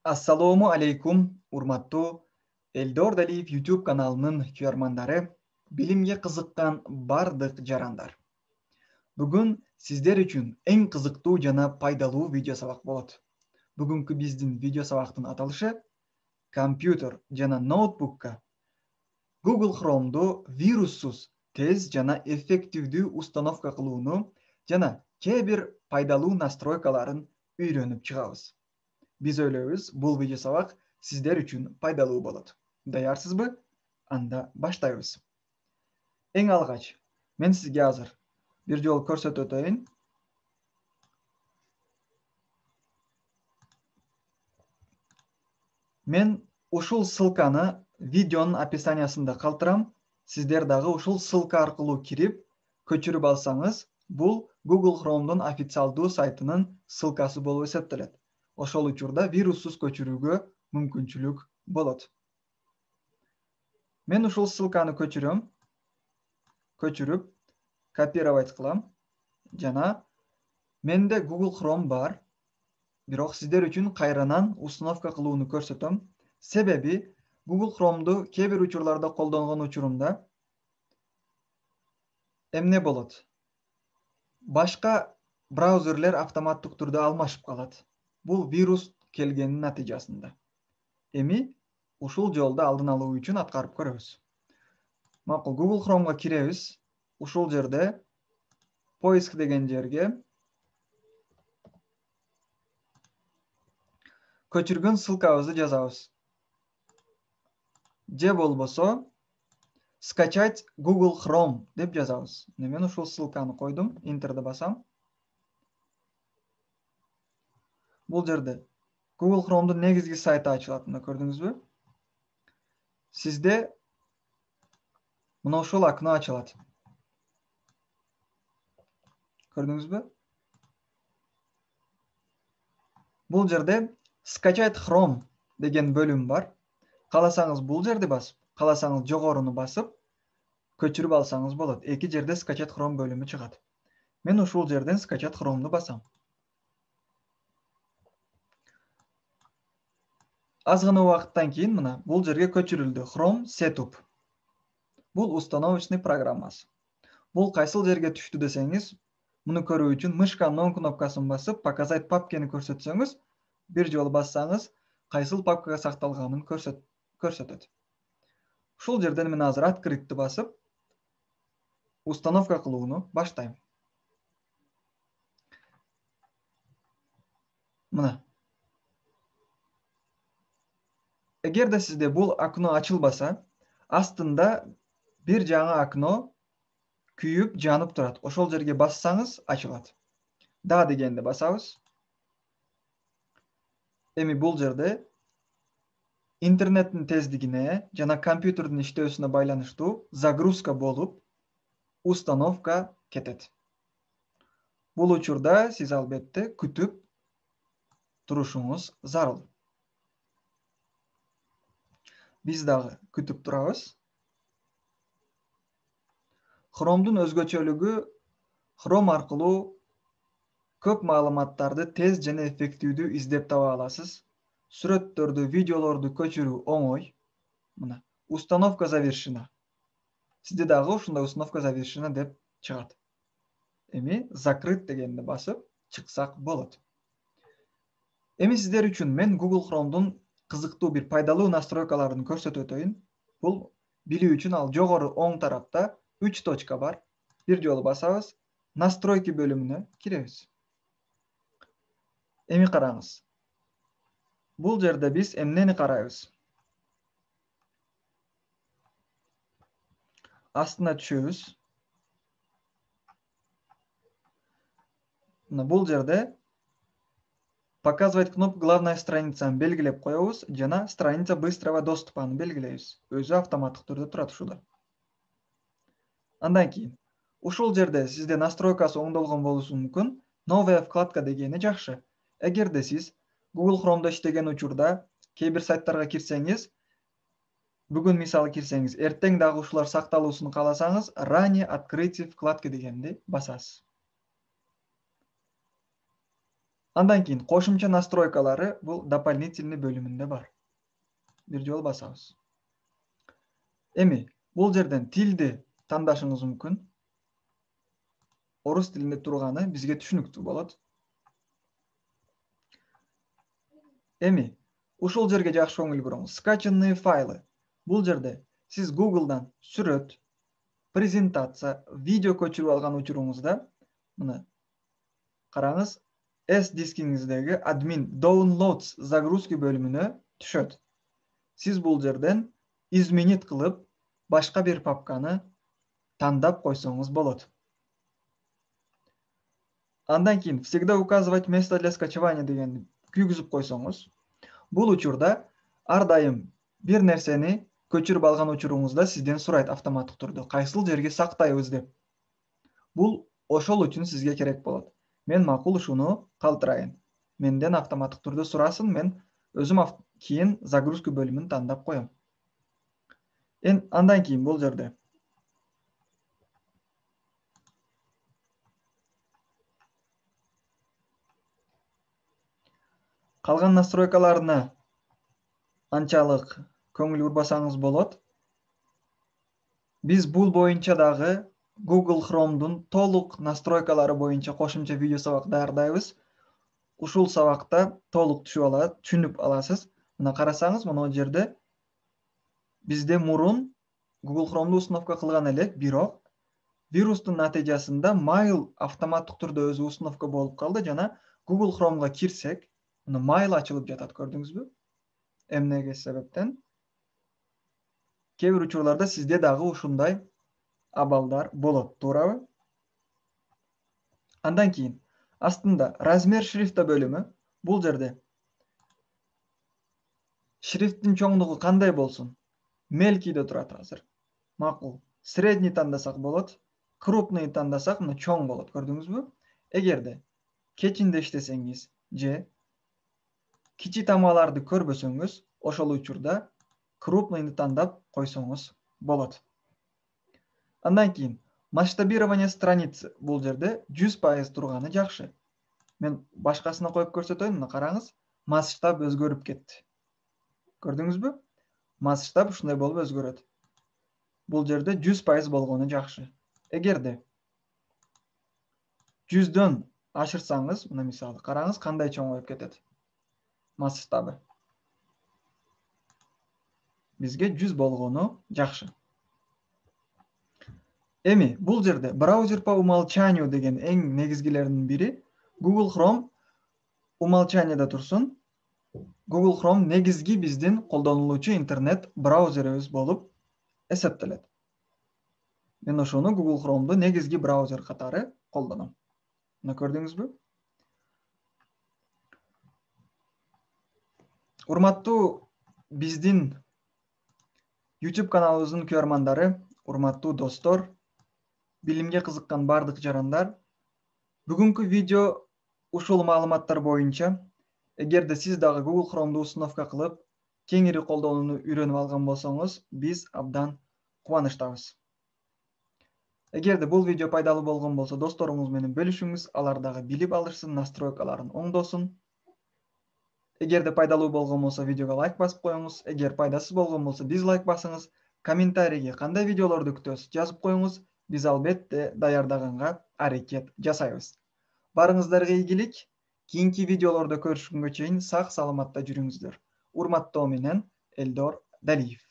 Assalomu alaykum, urmattu Eldor Daliyev YouTube kanalının kuyarmandары, bilimge qiziqqan bardıq jaranдар. Бүгін сіздер үшін ең қызықты жана пайдалуу видео сабақ болот. Бүгүнкү биздин видео сабактын аталышы компьютер жана ноутбукка Google Chrome'ду вируссуз, тез жана эффективдүү установка кылууну жана кээ бир пайдалуу настройкаларын үйрөнүп чыгабыз. Биз ойлойбуз, бул видео сабак сиздер үчүн пайдалуу болот. Даярсызбы? Анда баштайбыз. Эң алгач, мен сизге азыр бир жолу көрсөтүп өтөйүн. Мен ушул ссылканы видеонун описаниясында калтырам. Сиздер дагы ушул ссылка аркылуу кирип, көчүрүп алсаңыз, бул Google Chrome'дун официалдуу сайтынын ссылкасы болуп эсептелет. Ошол учурда вируссуз көчүрүүгө мүмкүнчүлүк болот. Мен ушул ссылканы көчүрүп, копировать кылам жана менде Google Chrome бар. Бирок сиздер үчүн кайрадан установка кылууну көрсөтөм. Себеби Google Chrome'ду кээ бир учурларда колдонгон учурумда эмне болот? Башка браузерлер автоматтык түрдө алмашып калат. Бул вирус келгенин натыйжасында. Эми ушул жолду алдын алуу үчүн аткарып көрөбүз. Макул, Google Chrome'га киребиз. Ушул жерде поиск деген жерге көчүргөн ссылкабызды жазабыз. Же болбосо скачать Google Chrome деп жазабыз. Мен ушул ссылканы койдум, интерди басам. Бул жерде Google Chrome'дун негизги сайты ачылат. Мына көрдүңүзбү? Сизде мына ушул окно ачылат. Көрдүңүзбү? Бул жерде скачать Chrome деген бөлүм бар. Кааласаңыз бул жерди басып, кааласаңыз жогоруну басып, көчүрүп алсаңыз болот. Эки жерде скачать Chrome бөлүмү чыгат. Мен ушул жерден скачать Chrome'ду басам. Аз гана убакыттан кийин мына бул жерге көчүрүлдү. Chrome Setup. Бул установочный программасы. Бул кайсыл жерге түштү десеңиз, муну көрүү үчүн мышканын оң кнопкасын басып, показать папкени көрсөтсөңүз, бир жолу бассаңыз, кайсыл папкага сакталганын көрсөтөт. Ушул жерден мен азыр открытты басып, установка кылууну баштайм. Мына. Эгерде сизде бул окно ачылбаса, астында бир жаңы окно күйүп жанып турат. Ошол жерге бассаңыз ачылат. Да дегенди басабыз. Эми бул жерде интернеттин тездигине жана компьютердин иштөөсүнө байланыштуу загрузка болуп, установка кетет. Бул учурда сиз албетте күтүп турушуңуз зарыл. Биз дагы күтүп турабыз. Chrome'дун өзгөчөлүгү Chrome аркылуу көп маалыматтарды тез жана эффективдүү издеп таба аласыз. Сүрөттөрдү, видеолорду көчүрүү оңой. Мына, установка завершена. Сизде дагы ушундай установка завершена деп чыгат. Эми закрыть дегенди басып чыксак болот. Эми сиздер үчүн мен Google Chrome'дун кызыктуу бир пайдалуу настройкаларын көрсөтүп өтөйүн. Бул билүү үчүн ал жогору оң тарапта 3 точка бар. Бир жолу басабыз, настройки бөлүмүнө киребиз. Эми караңыз. Бул жерде биз эмнени карайбыз? Астына түшөбүз. Мына бул жерде показывать кнопка главная страницаны белгилеп коебуз жана страница быстрого доступаны белгилейбиз. Өзү автоматтык түрдө турат ушуда. Андан кийин ушул жерде сизде настройкасы оңдолгон болушу мүмкүн. Новая вкладка дегени жакшы. Эгерде сиз Google Chrome'до иштеген учурда кээ бир сайттарга кирсеңиз, бүгүн мисалы кирсеңиз, эртең дагы ушулар сакталуусун кааласаңыз, ранее открытие вкладки дегенди басасыз. Андан кийин кошумча настройкалары бул дополнительный бөлүмүндө бар. Бир жолу басабыз. Эми бул жерден тилди тандашыңыз мүмкүн. Орус тилинде турганы бизге түшүнүктүү болот. Эми ушул жерге жакшы көңүл буруңуз. Скачанные файлы. Бул жерде сиз Google'дан сүрөт, презентация, видео көчүрүп алган учуруңузда мына караңыз, S дискиңиздеги admin downloads загрузки бөлүмүнө түшөт. Сиз бул жерден изменить кылып, башка бир папканы тандап койсоңуз болот. Андан кийин всегда указывать место для скачивания дегенди күйгүзүп койсоңуз, бул учурда ар дайым бир нерсени көчүрүп алган учуруңузда сизден сурайт автоматтык түрдө, кайсыл жерге сактайбыз деп. Бул ошол үчүн сизге керек болот. Мен макул ушуну калтырайын. Менден автоматтык түрдө сурасын, мен өзүм кийин загрузка бөлүмүн тандап коем. Андан кийин бул жерде калган настройкаларына анчалык көңүл бурбасаңыз болот. Биз бул боюнча дагы Google Chrome'дун толук настройкалары боюнча кошумча видео сабак даярдайбыз. Ушул сабакта толук түшүнүп аласыз. Мына карасаңыз, мына жерде бизде мурун Google Chrome'ду установка кылган элек, бирок вирустун натыйжасында mail автоматтык түрдө өзү установка болуп калды жана Google Chrome'га кирсек, мына mail ачылып жатат, көрдүңүзбү? Эмнеге себептен? Кээ бир учурларда сизде дагы ушундай абалдар болот, туурабы? Андан кийин астында размер шрифта бөлүмү. Бул жерде шрифттин чоңдугу кандай болсун? Мелкийде турат азыр. Макул. Средний тандасак болот. Крупный тандасак мына чоң болот, көрдүңүзбү? Эгерде кечинде иштесеңиз же кичи тамгаларды көрбөсөңүз, ошол учурда крупныйды тандап койсоңуз болот. Андан кийин масштабирование страницы. Бул жерде 100% турганы жакшы. Мен башкасына коюп көрсөтөйүн, мына караңыз, масштаб өзгөрүп кетти. Көрдүңүзбү? Масштаб ушундай болуп өзгөрөт. Бул жерде 100% болгону жакшы. Эгерде 100дөн ашырсаңыз, мына мисалы, караңыз кандай чоңоюп кетет. Масштабы. Бизге 100 болгону жакшы. Эми бул жерде браузер по умолчанию деген эң негизгилеринин бири Google Chrome умолчанияда турсун. Google Chrome негизги биздин колдонулуучу интернет браузерибиз болуп эсептелет. Мен ошону Google Chrome'ду негизги браузер катары колдоном. Мына көрдүңүзбү? Урматтуу биздин YouTube каналыбыздын көрөрмандары, урматтуу достор, билимге кызыккан бардык жарандар, бүгүнкү видео ушул маалыматтар боюнча. Эгерде сиз дагы Google Chrome'ду установка кылып, кеңири колдонууну үйрөнүп алган болсоңуз, биз абдан кубанычтабыз. Эгерде бул видео пайдалуу болгон болсо, досторуңуз менен бөлүшүңүз, алар дагы билип алышсын, настройкаларын оңдосун. Эгерде пайдалуу болгон болсо, видеого лайк басып коюңуз. Эгер пайдасыз болгон болсо, дизлайк басыңыз. Комментарийге кандай видеолорду күтөсүз жазып коюңуз. Биз албетте даярдаганга аракет жасайбыз. Барыңыздарга ийгилик. Кийинки видеолордо көрүшкөнгө чейин сак саламатта жүрүңүздөр. Урматтоо менен Элдор Далиев.